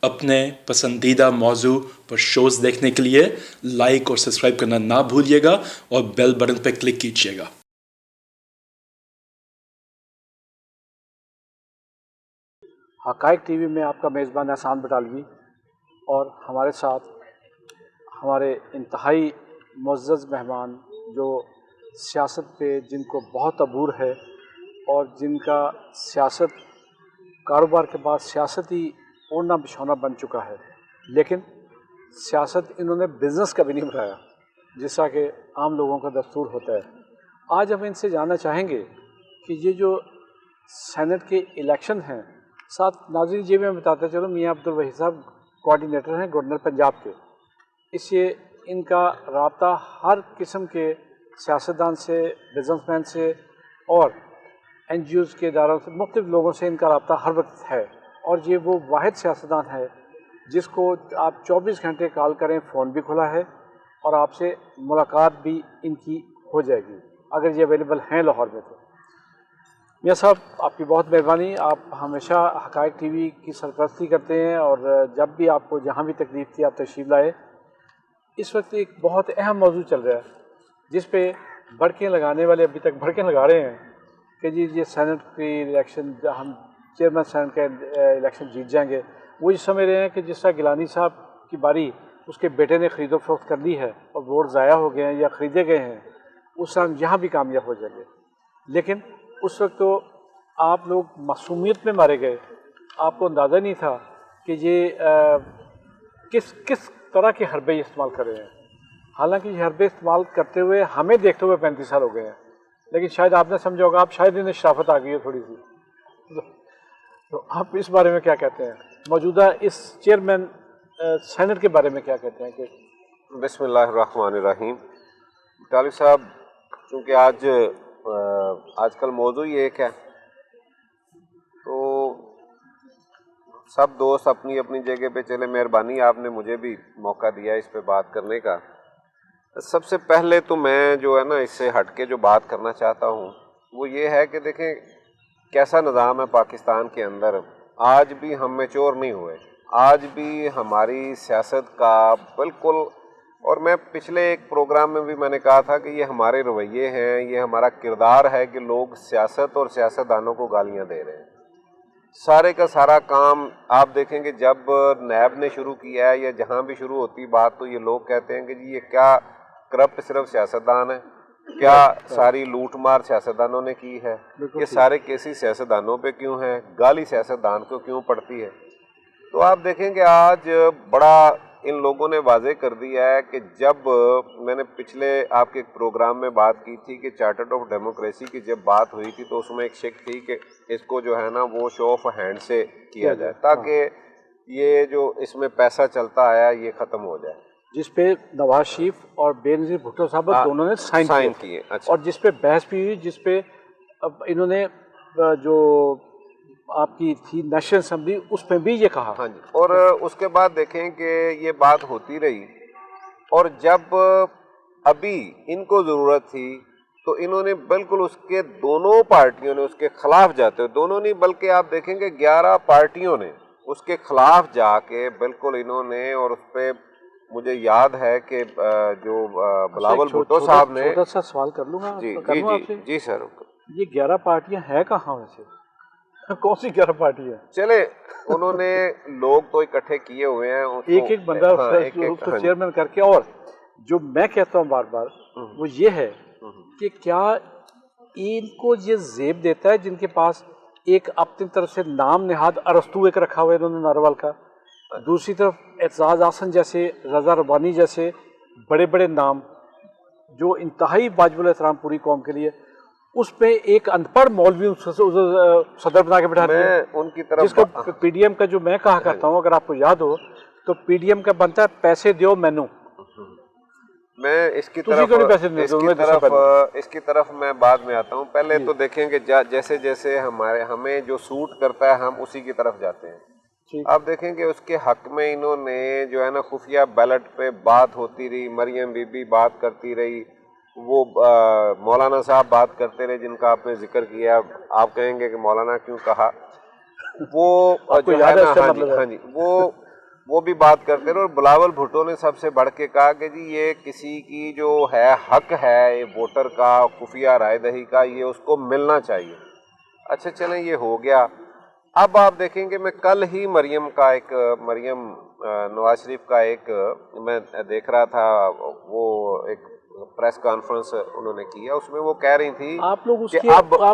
اپنے پسندیدہ موضوع پر شوز دیکھنے کے لیے لائک اور سبسکرائب کرنا نہ بھولیے گا اور بیل بٹن پہ کلک کیجیے گا۔ حقائق ٹی وی میں آپ کا میزبان احسان بٹالوی اور ہمارے ساتھ ہمارے انتہائی معزز مہمان جو سیاست پہ جن کو بہت عبور ہے اور جن کا سیاست کاروبار کے بعد سیاستی اوڑھنا بچھونا بن چکا ہے، لیکن سیاست انہوں نے بزنس کا بھی نہیں بنایا جیسا کہ عام لوگوں کا دستور ہوتا ہے۔ آج ہم ان سے جاننا چاہیں گے کہ یہ جو سینٹ کے الیکشن ہیں، ساتھ ناظرین یہ بھی میں بتاتا چلوں میاں عبدالوحید صاحب کوآرڈینیٹر ہیں گورنر پنجاب کے، اس سے ان کا رابطہ ہر قسم کے سیاستدان سے، بزنس مین سے اور این جی اوز کے اداروں سے، مختلف لوگوں سے ان کا رابطہ ہر وقت ہے، اور یہ وہ واحد سیاستدان ہے جس کو آپ 24 گھنٹے کال کریں فون بھی کھلا ہے اور آپ سے ملاقات بھی ان کی ہو جائے گی اگر یہ اویلیبل ہیں لاہور میں تو۔ میاں صاحب آپ کی بہت مہربانی، آپ ہمیشہ حقائق ٹی وی کی سرپرستی کرتے ہیں اور جب بھی آپ کو جہاں بھی تکلیف تھی آپ تشریف لائے۔ اس وقت ایک بہت اہم موضوع چل رہا ہے جس پہ بھڑکیں لگانے والے ابھی تک بھڑکیں لگا رہے ہیں کہ جی یہ سینٹ کی الیکشن، ہم چیئرمین سینٹ کا الیکشن جیت جائیں گے۔ وہ یہ سمجھ رہے ہیں کہ جس طرح گیلانی صاحب کی باری اس کے بیٹے نے خرید و فروخت کر لی ہے اور ووٹ ضائع ہو گئے ہیں یا خریدے گئے ہیں، اس طرح ہم یہاں بھی کامیاب ہو جائیں گے۔ لیکن اس وقت تو آپ لوگ معصومیت میں مارے گئے، آپ کو اندازہ نہیں تھا کہ یہ کس طرح کے حربے استعمال کر رہے ہیں۔ حالانکہ یہ حربے استعمال کرتے ہوئے ہمیں دیکھتے ہوئے 35 سال ہو گئے ہیں، لیکن شاید آپ نے سمجھا ہوگا، آپ شاید انہیں شرافت آ گئی ہے تھوڑی سی، تو آپ اس بارے میں کیا کہتے ہیں؟ موجودہ اس چیئرمین سینٹ کے بارے میں کیا کہتے ہیں؟ کہ بسم اللہ الرحمن الرحیم۔ بٹالوی صاحب، چونکہ آج کل موضوع ہی ایک ہے، تو سب دوست اپنی اپنی جگہ پہ چلے، مہربانی آپ نے مجھے بھی موقع دیا اس پہ بات کرنے کا۔ سب سے پہلے تو میں جو ہے نا اس سے ہٹ کے جو بات کرنا چاہتا ہوں وہ یہ ہے کہ دیکھیں کیسا نظام ہے پاکستان کے اندر۔ آج بھی ہم میچور نہیں ہوئے، آج بھی ہماری سیاست کا بالکل، اور میں پچھلے ایک پروگرام میں بھی میں نے کہا تھا کہ یہ ہمارے رویے ہیں، یہ ہمارا کردار ہے کہ لوگ سیاست اور سیاستدانوں کو گالیاں دے رہے ہیں۔ سارے کا سارا کام آپ دیکھیں کہ جب نیب نے شروع کیا ہے یا جہاں بھی شروع ہوتی بات تو یہ لوگ کہتے ہیں کہ جی یہ کیا کرپٹ صرف سیاستدان ہے، کیا ساری لوٹ مار سیاستدانوں نے کی ہے، یہ سارے کیسز سیاستدانوں پہ کیوں ہیں، گالی سیاستدان کو کیوں پڑتی ہے۔ تو آپ دیکھیں کہ آج بڑا ان لوگوں نے واضح کر دیا ہے کہ جب میں نے پچھلے آپ کے ایک پروگرام میں بات کی تھی کہ چارٹر آف ڈیموکریسی کی جب بات ہوئی تھی تو اس میں ایک شک تھی کہ اس کو جو ہے نا وہ شو آف ہینڈ سے کیا جائے تاکہ یہ جو اس میں پیسہ چلتا آیا یہ ختم ہو جائے، جس پہ نواز شریف اور بے نظیر بھٹو صاحب دونوں نے سائن کیے، اور جس پہ بحث بھی ہوئی، جس پہ انہوں نے جو آپ کی تھی نیشنل اسمبلی اس پہ بھی یہ کہا۔ ہاں جی، اور اس کے بعد دیکھیں کہ یہ بات ہوتی رہی، اور جب ابھی ان کو ضرورت تھی تو انہوں نے بالکل اس کے دونوں پارٹیوں نے اس کے خلاف جاتے ہوئے، دونوں نہیں بلکہ آپ دیکھیں کہ 11 پارٹیوں نے اس کے خلاف جا کے بالکل انہوں نے، اور اس پہ مجھے یاد ہے کہ جو بلاول بھٹو صاحب نے، چھوٹا سا سوال کر لوں گا؟ جی سر، یہ 11 پارٹیاں ہیں کہاں ویسے؟ کون سی 11 پارٹی ہے؟ چلے انہوں نے لوگ تو اکٹھے کیے ہوئے ہیں، ایک بندہ اس کو چیئرمین کر کے، اور جو میں کہتا ہوں بار بار وہ یہ ہے کہ کیا ان کو یہ زیب دیتا ہے جن کے پاس ایک اپنی طرف سے نام نہاد ارسطو ایک رکھا ہوا ہے انہوں نے ناروال کا، دوسری طرف اعتزاز احسن جیسے، رضا ربانی جیسے بڑے بڑے نام جو انتہائی واجب الاحترام پوری قوم کے لیے، اس پہ ایک ان پڑھ مولوی صدر بنا کے بٹھا دیا، ان کی طرف جس کو پی ڈی ایم کا جو میں کہا کرتا ہوں اگر آپ کو یاد ہو تو پی ڈی ایم کا بنتا ہے پیسے دیو مینو، میں اس کی طرف میں بعد میں آتا ہوں، پہلے تو دیکھیں کہ جیسے جیسے ہمیں جو سوٹ کرتا ہے ہم اسی کی طرف جاتے ہیں۔ آپ دیکھیں کہ اس کے حق میں انہوں نے جو ہے نا خفیہ بیلٹ پہ بات ہوتی رہی، مریم بی بی بات کرتی رہی، وہ مولانا صاحب بات کرتے رہے جن کا آپ نے ذکر کیا، آپ کہیں گے کہ مولانا کیوں کہا، وہ جو ہے نا، ہاں جی، وہ وہ بھی بات کرتے رہے. اور بلاول بھٹو نے سب سے بڑھ کے کہا کہ جی یہ کسی کی جو ہے حق ہے ووٹر کا خفیہ رائے دہی کا, یہ اس کو ملنا چاہیے. اچھا چلیں یہ ہو گیا. اب آپ دیکھیں کہ میں کل ہی مریم نواز شریف کا ایک میں دیکھ رہا تھا, وہ ایک پریس کانفرنس انہوں نے کیا, اس میں وہ کہہ رہی تھی آپ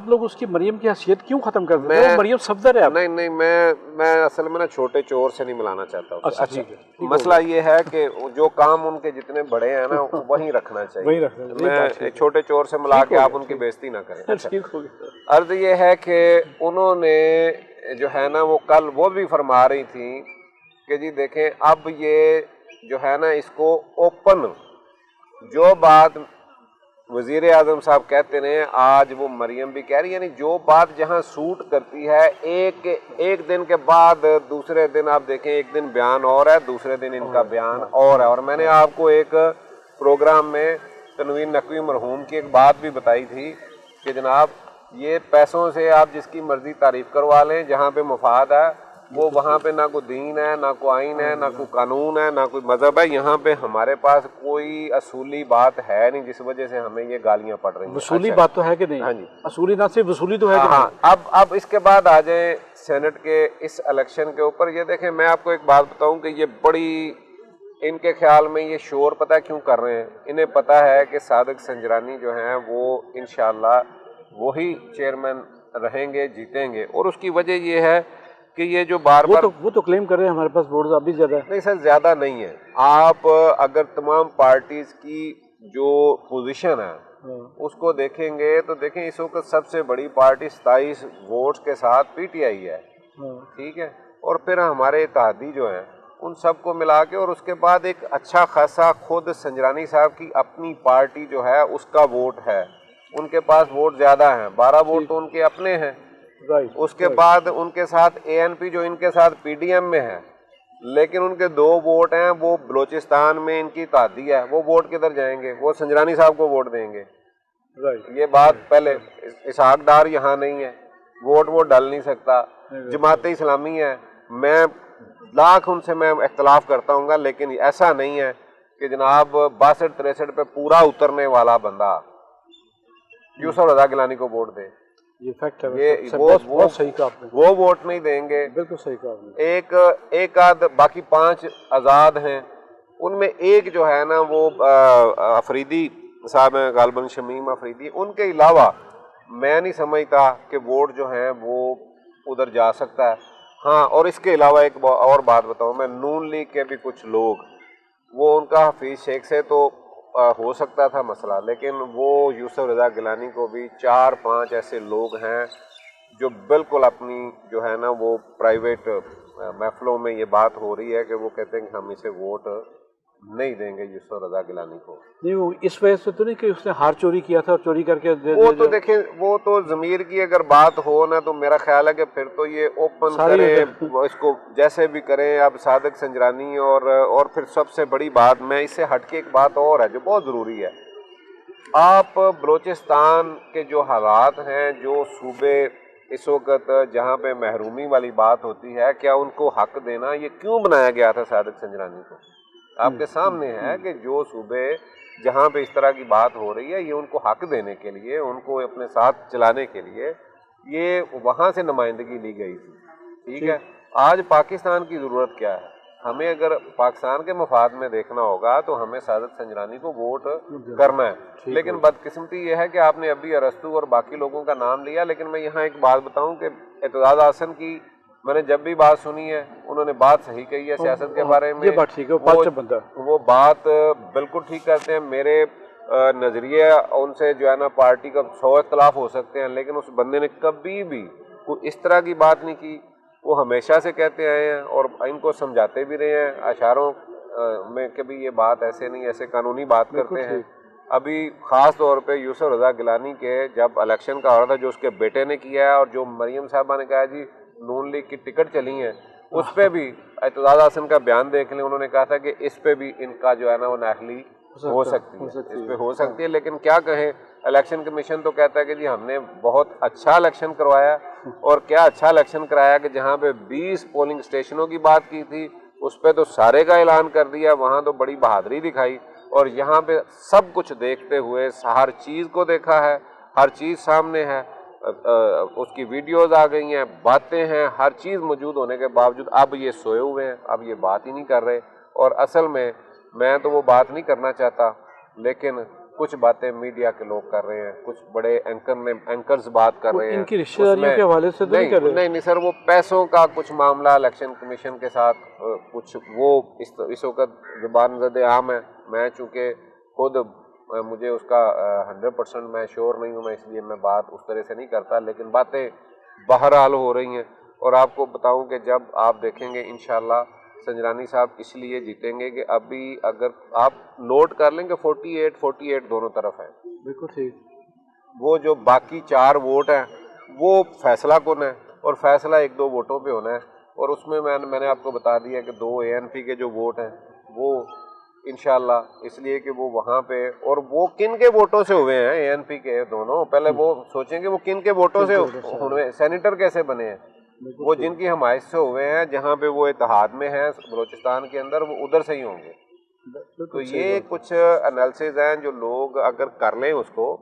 لوگ اس کی مریم کی حیثیت کیوں ختم کر دیتے ہیں؟ مریم صفدر ہے. نہیں میں اصل میں نا چھوٹے چور سے نہیں ملانا چاہتا ہوں. اچھا مسئلہ یہ ہے کہ جو کام ان کے جتنے بڑے ہیں نا وہیں رکھنا چاہیے. میں چھوٹے چور سے ملا کے آپ ان کی بےزتی نہ کریں. عرض یہ ہے کہ انہوں نے جو ہے نا وہ کل وہ بھی فرما رہی تھی کہ جی دیکھیں اب یہ جو ہے نا اس کو اوپن جو بات وزیر اعظم صاحب کہتے ہیں آج وہ مریم بھی کہہ رہی ہے, یعنی جو بات جہاں سوٹ کرتی ہے ایک دن کے بعد دوسرے دن آپ دیکھیں ایک دن بیان اور ہے, دوسرے دن ان کا بیان اور ہے. اور میں نے آپ کو ایک پروگرام میں تنوین نقوی مرحوم کی ایک بات بھی بتائی تھی کہ جناب یہ پیسوں سے آپ جس کی مرضی تعریف کروا لیں, جہاں پہ مفاد ہے وہ وہاں پہ نہ کوئی دین ہے, نہ کوئی آئین ہے, نہ کوئی قانون ہے, نہ کوئی مذہب ہے. یہاں پہ ہمارے پاس کوئی اصولی بات ہے نہیں جس وجہ سے ہمیں یہ گالیاں پڑ رہی ہیں. وصولی بات تو ہے کہ نہیں؟ ہاں جی اصولی نہ صرف وصولی تو ہے. ہاں اب اس کے بعد آ جائیں سینٹ کے اس الیکشن کے اوپر. یہ دیکھیں میں آپ کو ایک بات بتاؤں کہ یہ بڑی ان کے خیال میں یہ شور پتہ کیوں کر رہے ہیں. انہیں پتہ ہے کہ صادق سنجرانی جو ہیں وہ انشاءاللہ وہی چیئرمین رہیں گے, جیتیں گے. اور اس کی وجہ یہ ہے کہ یہ جو بار وہ تو کلیم کر رہے ہیں ہمارے پاس ووٹ ابھی زیادہ ہے. نہیں سر زیادہ نہیں ہے. آپ اگر تمام پارٹیز کی جو پوزیشن ہے اس کو دیکھیں گے تو دیکھیں اس وقت سب سے بڑی پارٹی 27 ووٹس کے ساتھ پی ٹی آئی ہے. ٹھیک ہے. اور پھر ہمارے اتحادی جو ہیں ان سب کو ملا کے, اور اس کے بعد ایک اچھا خاصا خود سنجرانی صاحب کی اپنی پارٹی جو ہے اس کا ووٹ ہے, ان کے پاس ووٹ زیادہ ہیں, 12 ووٹ تو ان کے اپنے ہیں. اس کے بعد ان کے ساتھ اے این پی جو ان کے ساتھ پی ڈی ایم میں ہے, لیکن ان کے 2 ووٹ ہیں وہ بلوچستان میں ان کی اتحادی ہے. وہ ووٹ کدھر جائیں گے؟ وہ سنجرانی صاحب کو ووٹ دیں گے. یہ بات پہلے اسحاق ڈار یہاں نہیں ہے, ووٹ وہ ڈال نہیں سکتا. جماعت اسلامی ہے, میں لاکھ ان سے میں اختلاف کرتا ہوں گا, لیکن ایسا نہیں ہے کہ جناب 62-63 پہ پورا اترنے والا بندہ یوسف رضا گیلانی کو ووٹ دے. یہ فیکٹ ہے. وہ صحیح کہا آپ نے. وہ ووٹ نہیں دیں گے. بالکل صحیح کہا آپ نے. ایک آدھ باقی 5 آزاد ہیں, ان میں ایک جو ہے نا وہ افریدی صاحب ہیں, غالباً شمیم افریدی. ان کے علاوہ میں نہیں سمجھتا کہ ووٹ جو ہیں وہ ادھر جا سکتا ہے. ہاں اور اس کے علاوہ ایک اور بات بتاؤں میں, نون لیگ کے بھی کچھ لوگ وہ ان کا حفیظ شیخ سے تو ہو سکتا تھا مسئلہ, لیکن وہ یوسف رضا گیلانی کو بھی 4-5 ایسے لوگ ہیں جو بالکل اپنی جو ہے نا وہ پرائیویٹ محفلوں میں یہ بات ہو رہی ہے کہ وہ کہتے ہیں کہ ہم اسے ووٹ نہیں دیں گے یوسف رضا گیلانی کو. نہیں وہ اس وجہ سے تو نہیں کہ اس نے ہار چوری کیا تھا اور چوری کر کے وہ تو دیکھیں وہ تو ضمیر کی اگر بات ہو نا تو میرا خیال ہے کہ پھر تو یہ اوپن کریں, اس کو جیسے بھی کریں. اب صادق سنجرانی اور پھر سب سے بڑی بات, میں اس سے ہٹ کے ایک بات اور ہے جو بہت ضروری ہے. آپ بلوچستان کے جو حالات ہیں, جو صوبے اس وقت جہاں پہ محرومی والی بات ہوتی ہے, کیا ان کو حق دینا, یہ کیوں بنایا گیا تھا صادق سنجرانی کو؟ آپ کے سامنے ہے کہ جو صوبے جہاں پہ اس طرح کی بات ہو رہی ہے یہ ان کو حق دینے کے لیے, ان کو اپنے ساتھ چلانے کے لیے یہ وہاں سے نمائندگی لی گئی تھی. ٹھیک ہے. آج پاکستان کی ضرورت کیا ہے؟ ہمیں اگر پاکستان کے مفاد میں دیکھنا ہوگا تو ہمیں صادق سنجرانی کو ووٹ کرنا ہے. لیکن بدقسمتی یہ ہے کہ آپ نے ابھی ارسطو اور باقی لوگوں کا نام لیا, لیکن میں یہاں ایک بات بتاؤں کہ اعتزاز احسن کی میں نے جب بھی بات سنی ہے انہوں نے بات صحیح کہی ہے سیاست کے بارے میں. وہ بات بالکل ٹھیک کرتے ہیں. میرے نظریے ان سے جو ہے نا پارٹی کا 100 اختلاف ہو سکتے ہیں, لیکن اس بندے نے کبھی بھی کوئی اس طرح کی بات نہیں کی. وہ ہمیشہ سے کہتے آئے ہیں اور ان کو سمجھاتے بھی رہے ہیں اشعاروں میں کہ بھی یہ بات ایسے نہیں, ایسے قانونی بات کرتے ہیں. ابھی خاص طور پہ یوسف رضا گیلانی کے جب الیکشن کا ہو رہا تھا, جو اس کے بیٹے نے کیا ہے اور جو مریم صاحبہ نے کہا جی نون لیگ کی ٹکٹ چلی ہیں, اس پہ بھی اعتزاز احسن کا بیان دیکھ لیں, انہوں نے کہا تھا کہ اس پہ بھی ان کا جو ہے نا وہ نااہلی ہو سکتی ہے, اس پہ ہو سکتی ہے. لیکن کیا کہیں, الیکشن کمیشن تو کہتا ہے کہ جی ہم نے بہت اچھا الیکشن کروایا, اور کیا اچھا الیکشن کرایا کہ جہاں پہ 20 پولنگ اسٹیشنوں کی بات کی تھی اس پہ تو سارے کا اعلان کر دیا, وہاں تو بڑی بہادری دکھائی, اور یہاں پہ سب کچھ دیکھتے ہوئے ہر چیز کو دیکھا ہے, ہر چیز سامنے ہے, اس کی ویڈیوز آ گئی ہیں, باتیں ہیں, ہر چیز موجود ہونے کے باوجود اب یہ سوئے ہوئے ہیں, اب یہ بات ہی نہیں کر رہے. اور اصل میں تو وہ بات نہیں کرنا چاہتا, لیکن کچھ باتیں میڈیا کے لوگ کر رہے ہیں, کچھ بڑے اینکرز بات کر رہے ہیں. ان کی رشتہ داریوں کے حوالے سے تو نہیں کر رہے؟ نہیں سر, وہ پیسوں کا کچھ معاملہ الیکشن کمیشن کے ساتھ کچھ وہ اس وقت زبان زد عام ہے. میں چونکہ خود مجھے اس کا 100% میں شور نہیں ہوں, میں اس لیے میں بات اس طرح سے نہیں کرتا, لیکن باتیں بہرحال ہو رہی ہیں. اور آپ کو بتاؤں کہ جب آپ دیکھیں گے انشاءاللہ سنجرانی صاحب اس لیے جیتیں گے کہ ابھی اگر آپ نوٹ کر لیں کہ 48 دونوں طرف ہیں. بالکل ٹھیک. وہ جو باقی 4 ووٹ ہیں وہ فیصلہ کن ہے, اور فیصلہ 1-2 ووٹوں پہ ہونا ہے. اور اس میں نے آپ کو بتا دیا کہ 2 ANP کے جو ووٹ ہیں وہ انشاءاللہ اس لیے کہ وہ وہاں پہ, اور وہ کن کے ووٹوں سے ہوئے ہیں ANP کے دونوں, پہلے وہ سوچیں کہ وہ کن کے ووٹوں سے ہوئے, سینیٹر کیسے بنے ہیں, وہ جن کی حمایت سے ہوئے ہیں, جہاں پہ وہ اتحاد میں ہیں بلوچستان کے اندر, وہ ادھر سے ہی ہوں گے. تو یہ کچھ انالیسز ہیں جو لوگ اگر کر لیں اس کو,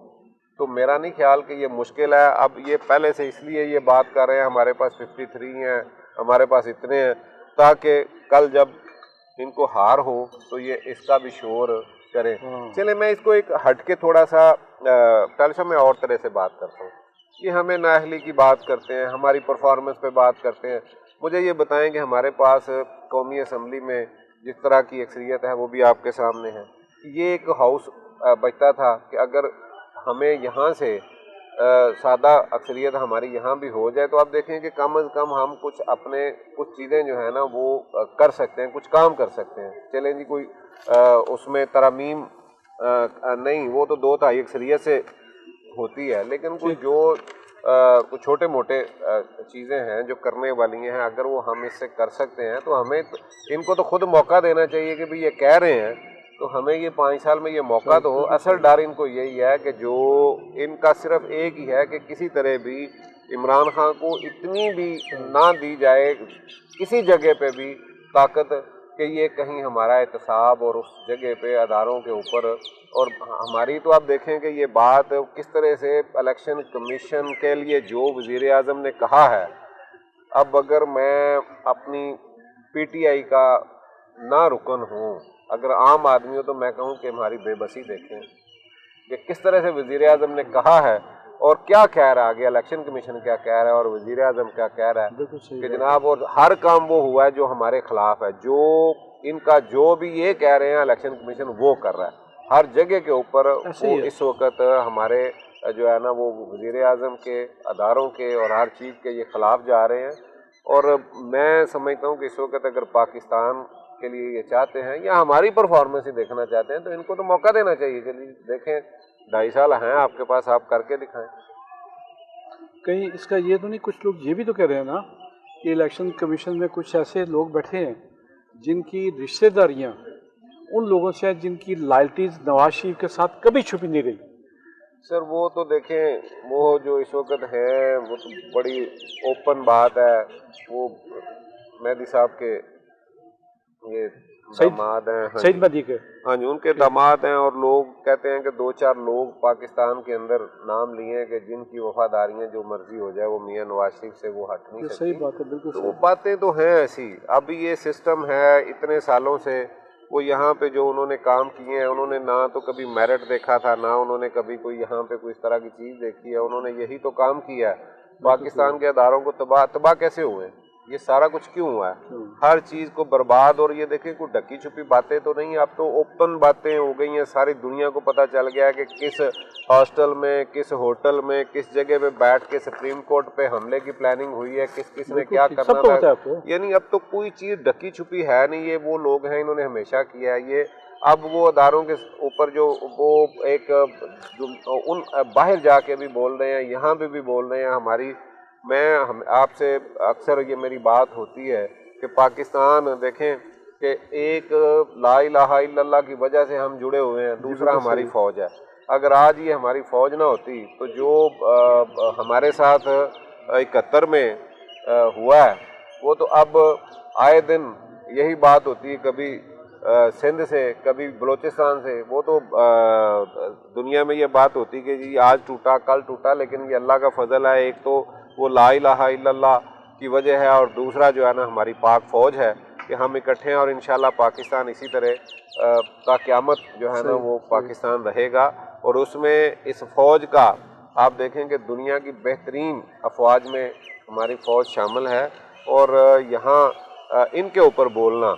تو میرا نہیں خیال کہ یہ مشکل ہے. اب یہ پہلے سے اس لیے یہ بات کر رہے ہیں ہمارے پاس 53 ہیں, ہمارے پاس اتنے ہیں, تاکہ کل جب ان کو ہار ہو تو یہ اس کا بھی شور کریں. چلے میں اس کو ایک ہٹ کے تھوڑا سا ٹالشا میں اور طرح سے بات کرتا ہوں. یہ ہمیں نااہلی کی بات کرتے ہیں, ہماری پرفارمنس پہ بات کرتے ہیں. مجھے یہ بتائیں کہ ہمارے پاس قومی اسمبلی میں جس طرح کی اکثریت ہے وہ بھی آپ کے سامنے ہے. یہ ایک ہاؤس بچتا تھا کہ اگر ہمیں یہاں سے سادہ اکثریت ہماری یہاں بھی ہو جائے تو آپ دیکھیں کہ کم از کم ہم کچھ چیزیں جو ہیں نا وہ کر سکتے ہیں, کچھ کام کر سکتے ہیں. چلیں جی کوئی اس میں ترامیم نہیں, وہ تو 2/3 اکثریت سے ہوتی ہے, لیکن کچھ جو کچھ چھوٹے موٹے چیزیں ہیں جو کرنے والی ہیں, اگر وہ ہم اس سے کر سکتے ہیں تو ہمیں ان کو تو خود موقع دینا چاہیے کہ بھئی یہ کہہ رہے ہیں تو ہمیں یہ 5 سال میں یہ موقع تو ہو. اصل ڈر ان کو یہی ہے کہ جو ان کا صرف ایک ہی ہے کہ کسی طرح بھی عمران خان کو اتنی بھی نہ دی جائے کسی جگہ پہ بھی طاقت کہ یہ کہیں ہمارا احتساب اور اس جگہ پہ اداروں کے اوپر. اور ہماری تو آپ دیکھیں کہ یہ بات کس طرح سے الیکشن کمیشن کے لیے جو وزیر اعظم نے کہا ہے, اب اگر میں اپنی PTI کا نہ رکن ہوں, اگر عام آدمی ہو تو میں کہوں کہ ہماری بے بسی دیکھیں کہ کس طرح سے وزیر اعظم نے کہا ہے اور کیا کہہ رہا ہے آگے الیکشن کمیشن کیا کہہ رہا ہے اور وزیر اعظم کیا کہہ رہا ہے کہ جناب, اور ہر کام وہ ہوا ہے جو ہمارے خلاف ہے. جو ان کا جو بھی یہ کہہ رہے ہیں الیکشن کمیشن وہ کر رہا ہے ہر جگہ کے اوپر. وہ اس وقت ہمارے جو ہے نا وہ وزیر اعظم کے, اداروں کے اور ہر چیز کے یہ خلاف جا رہے ہیں. اور میں سمجھتا ہوں کہ اس وقت اگر پاکستان کے لیے یہ چاہتے ہیں یا ہماری پرفارمنس ہی دیکھنا چاہتے ہیں تو ان کو تو موقع دینا چاہیے کہ دیکھیں 2.5 سال ہیں آپ کے پاس, آپ کر کے دکھائیں. کہیں اس کا یہ تو نہیں, کچھ لوگ یہ بھی تو کہہ رہے ہیں نا کہ الیکشن کمیشن میں کچھ ایسے لوگ بیٹھے ہیں جن کی رشتہ داریاں ان لوگوں سے ہیں جن کی لائلٹیز نواز شریف کے ساتھ کبھی چھپی نہیں رہی. سر وہ تو دیکھیں, وہ جو اس وقت ہیں وہ تو بڑی اوپن بات ہے. وہ مہدی صاحب کے یہ داماد ہیں, سعید مہدی کے, ہاں جی ان کے داماد ہیں, اور لوگ کہتے ہیں کہ 2-4 لوگ پاکستان کے اندر نام لیے ہیں کہ جن کی وفاداریاں جو مرضی ہو جائے وہ میاں نواز شریف سے وہ ہٹ نہیں سکتی. صحیح بات ہے, بالکل. تو وہ باتیں تو ہیں ایسی. اب یہ سسٹم ہے اتنے سالوں سے, وہ یہاں پہ جو انہوں نے کام کیے ہیں, انہوں نے نہ تو کبھی میرٹ دیکھا تھا, نہ انہوں نے کبھی کوئی یہاں پہ کوئی اس طرح کی چیز دیکھی ہے. انہوں نے یہی تو کام کیا ہے. پاکستان کے اداروں کو تباہ کیسے ہوئے, یہ سارا کچھ کیوں ہوا ہے, ہر چیز کو برباد. اور یہ دیکھیں کوئی ڈھکی چھپی باتیں تو نہیں, اب تو اوپن باتیں ہو گئی ہیں. ساری دنیا کو پتہ چل گیا ہے کہ کس ہاسٹل میں, کس ہوٹل میں, کس جگہ پہ بیٹھ کے سپریم کورٹ پہ حملے کی پلاننگ ہوئی ہے, کس نے کیا کرنا تھا. یعنی اب تو کوئی چیز ڈھکی چھپی ہے نہیں. یہ وہ لوگ ہیں انہوں نے ہمیشہ کیا ہے یہ. اب وہ اداروں کے اوپر جو وہ ایک ان باہر جا کے بھی بول رہے ہیں, یہاں پہ بھی بول رہے ہیں. میں آپ سے اکثر یہ میری بات ہوتی ہے کہ پاکستان دیکھیں کہ ایک لا الہ الا اللہ کی وجہ سے ہم جڑے ہوئے ہیں, دوسرا ہماری فوج ہے. اگر آج یہ ہماری فوج نہ ہوتی تو جو ہمارے ساتھ 71 میں ہوا ہے وہ تو اب آئے دن یہی بات ہوتی ہے کبھی سندھ سے کبھی بلوچستان سے، وہ تو دنیا میں یہ بات ہوتی کہ جی آج ٹوٹا کل ٹوٹا، لیکن یہ اللہ کا فضل ہے، ایک تو وہ لا الہ الا اللہ کی وجہ ہے، اور دوسرا جو ہے نا ہماری پاک فوج ہے کہ ہم اکٹھے ہیں، اور انشاءاللہ پاکستان اسی طرح تا قیامت جو ہے نا وہ پاکستان رہے گا۔ اور اس میں اس فوج کا آپ دیکھیں کہ دنیا کی بہترین افواج میں ہماری فوج شامل ہے، اور یہاں ان کے اوپر بولنا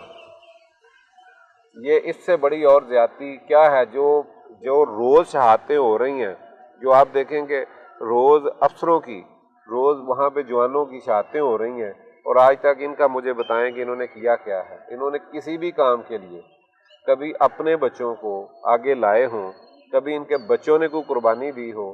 یہ اس سے بڑی اور زیادتی کیا ہے؟ جو روز شہادتیں ہو رہی ہیں، جو آپ دیکھیں کہ روز افسروں کی، روز وہاں پہ جوانوں کی شہادتیں ہو رہی ہیں، اور آج تک ان کا مجھے بتائیں کہ انہوں نے کیا کیا ہے؟ انہوں نے کسی بھی کام کے لیے کبھی اپنے بچوں کو آگے لائے ہوں، کبھی ان کے بچوں نے کوئی قربانی دی ہو،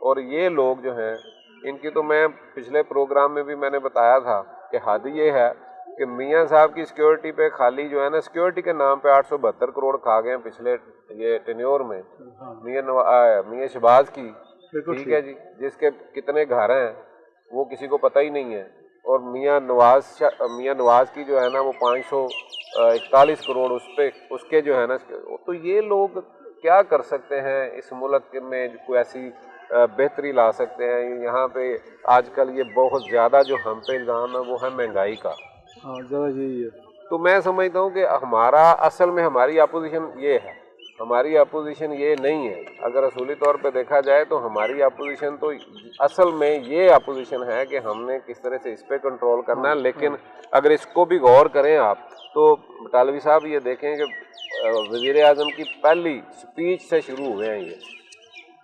اور یہ لوگ جو ہیں ان کی تو میں پچھلے پروگرام میں بھی میں نے بتایا تھا کہ حد یہ ہے کہ میاں صاحب کی سیکیورٹی پہ خالی جو ہے نا سیکیورٹی کے نام پہ 872 کروڑ کھا گئے ہیں پچھلے یہ ٹینیور میں، میاں شہباز کی، ٹھیک ہے جی، جس کے کتنے گھر ہیں وہ کسی کو پتہ ہی نہیں ہے، اور میاں نواز کی جو ہے نا وہ 541 کروڑ اس کے جو ہے نا، تو یہ لوگ کیا کر سکتے ہیں اس ملک میں؟ کوئی ایسی بہتری لا سکتے ہیں؟ یہاں پہ آج کل یہ بہت زیادہ جو ہم پہ الزام ہے وہ ہے مہنگائی کا۔ ذرا یہی ہے، تو میں سمجھتا ہوں کہ ہمارا اصل میں ہماری اپوزیشن یہ ہے، ہماری اپوزیشن یہ نہیں ہے۔ اگر اصولی طور پہ دیکھا جائے تو ہماری اپوزیشن تو اصل میں یہ اپوزیشن ہے کہ ہم نے کس طرح سے اس پہ کنٹرول کرنا ہے، لیکن اگر اس کو بھی غور کریں آپ تو بٹالوی صاحب یہ دیکھیں کہ وزیر اعظم کی پہلی سپیچ سے شروع ہوئے ہیں، یہ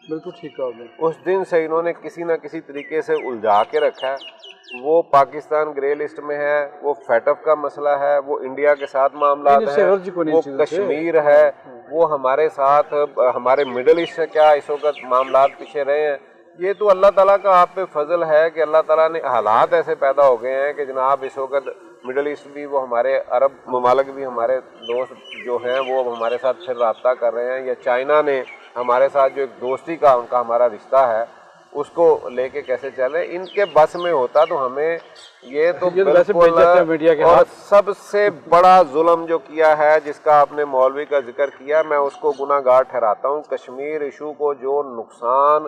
بالکل ٹھیک کہا آپ نے۔ اس دن سے انہوں نے کسی نہ کسی طریقے سے الجھا کے رکھا ہے، وہ پاکستان گرے لسٹ میں ہے، وہ فیٹ اف کا مسئلہ ہے، وہ انڈیا کے ساتھ معاملات ہیں، وہ کشمیر ہے، وہ ہمارے ساتھ ہمارے مڈل ایسٹ سے کیا اس وقت معاملات پیچھے رہے ہیں۔ یہ تو اللہ تعالیٰ کا آپ پہ فضل ہے کہ اللہ تعالیٰ نے حالات ایسے پیدا ہو گئے ہیں کہ جناب اس وقت مڈل ایسٹ بھی، وہ ہمارے عرب ممالک بھی ہمارے دوست جو ہیں وہ ہمارے ساتھ پھر رابطہ کر رہے ہیں، یا چائنا نے ہمارے ساتھ جو ایک دوستی کا ان کا ہمارا رشتہ ہے اس کو لے کے کیسے چلے۔ ان کے بس میں ہوتا تو ہمیں یہ تو بالکل، اور سب سے بڑا ظلم جو کیا ہے جس کا آپ نے مولوی کا ذکر کیا، میں اس کو گناہ گار ٹھہراتا ہوں۔ کشمیر ایشو کو جو نقصان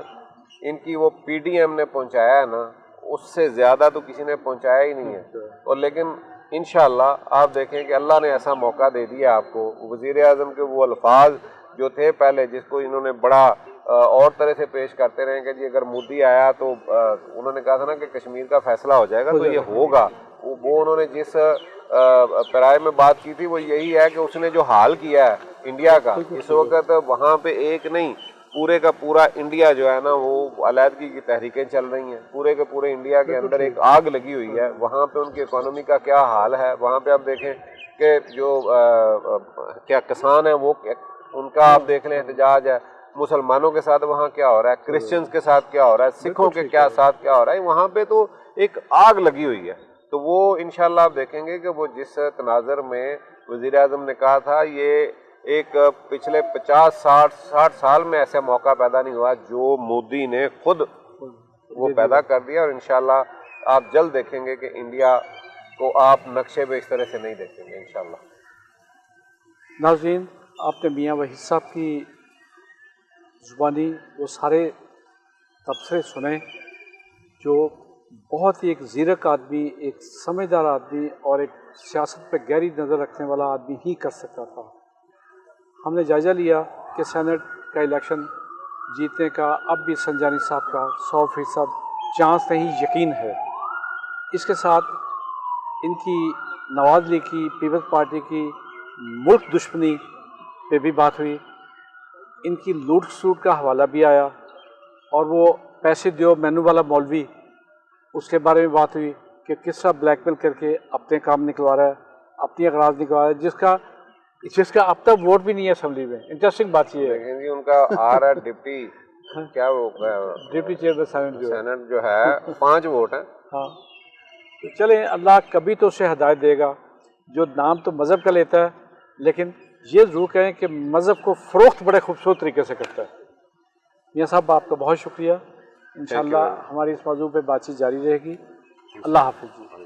ان کی وہ پی ڈی ایم نے پہنچایا ہے نا، اس سے زیادہ تو کسی نے پہنچایا ہی نہیں ہے۔ اور لیکن انشاءاللہ آپ دیکھیں کہ اللہ نے ایسا موقع دے دیا آپ کو۔ وزیر اعظم کے وہ الفاظ جو تھے پہلے، جس کو انہوں نے بڑا اور طرح سے پیش کرتے رہے کہ جی اگر مودی آیا تو انہوں نے کہا تھا نا کہ کشمیر کا فیصلہ ہو جائے گا، تو یہ ہوگا۔ وہ انہوں نے جس پیرائے میں بات کی تھی وہ یہی ہے کہ اس نے جو حال کیا ہے انڈیا کا، اس وقت وہاں پہ ایک نہیں پورے کا پورا انڈیا جو ہے نا وہ علیحدگی کی تحریکیں چل رہی ہیں، پورے کے پورے انڈیا کے اندر ایک آگ لگی ہوئی ہے۔ وہاں پہ ان کی اکانومی کا کیا حال ہے، وہاں پہ آپ دیکھیں کہ جو کیا کسان ہیں وہ ان کا آپ دیکھ لیں احتجاج ہے، مسلمانوں کے ساتھ وہاں کیا ہو رہا ہے، کرسچنز کے ساتھ کیا ہو رہا ہے، سکھوں کے ساتھ کیا ہو رہا ہے، وہاں پہ تو ایک آگ لگی ہوئی ہے۔ تو وہ انشاءاللہ آپ دیکھیں گے کہ وہ جس تناظر میں وزیر اعظم نے کہا تھا، یہ ایک پچھلے 50-60 سال میں ایسا موقع پیدا نہیں ہوا جو مودی نے خود وہ پیدا کر دیا، اور انشاءاللہ آپ جلد دیکھیں گے کہ انڈیا کو آپ نقشے پہ اس طرح سے نہیں دیکھیں گے انشاءاللہ۔ ناظرین، آپ نے میاں وحید صاحب کی زبانی وہ سارے تبصرے سنے جو بہت ہی ایک زیرک آدمی، ایک سمجھدار آدمی اور ایک سیاست پہ گہری نظر رکھنے والا آدمی ہی کر سکتا تھا۔ ہم نے جائزہ لیا کہ سینٹ کا الیکشن جیتنے کا اب بھی سنجانی صاحب کا 100% چانس نہیں، یقین ہے۔ اس کے ساتھ ان کی نواز لیگ کی، پیپلز پارٹی کی ملک دشمنی پہ بھی بات ہوئی، ان کی لوٹ سوٹ کا حوالہ بھی آیا، اور وہ پیسے دیو مینو والا مولوی، اس کے بارے میں بات ہوئی کہ کس طرح بلیک میل کر کے اپنے کام نکلوا رہا ہے، اپنی اغراض نکلوا رہا ہے، جس کا اب تک ووٹ بھی نہیں ہے اسمبلی میں۔ انٹرسٹنگ بات یہ ہے جی ان کا آ رہا ہے ڈپٹی کیا وہ ڈپٹی چیئرمین سینٹ جو ہے 5 ووٹ ہیں۔ ہاں، تو چلیں، اللہ کبھی تو اسے ہدایت دے گا، جو نام تو مذہب کا لیتا ہے لیکن یہ ضرور کہیں کہ مذہب کو فروخت بڑے خوبصورت طریقے سے کرتا ہے۔ میاں صاحب آپ کا بہت شکریہ، انشاءاللہ ہماری اس موضوع پہ بات چیت جاری رہے گی۔ اللہ حافظ جی۔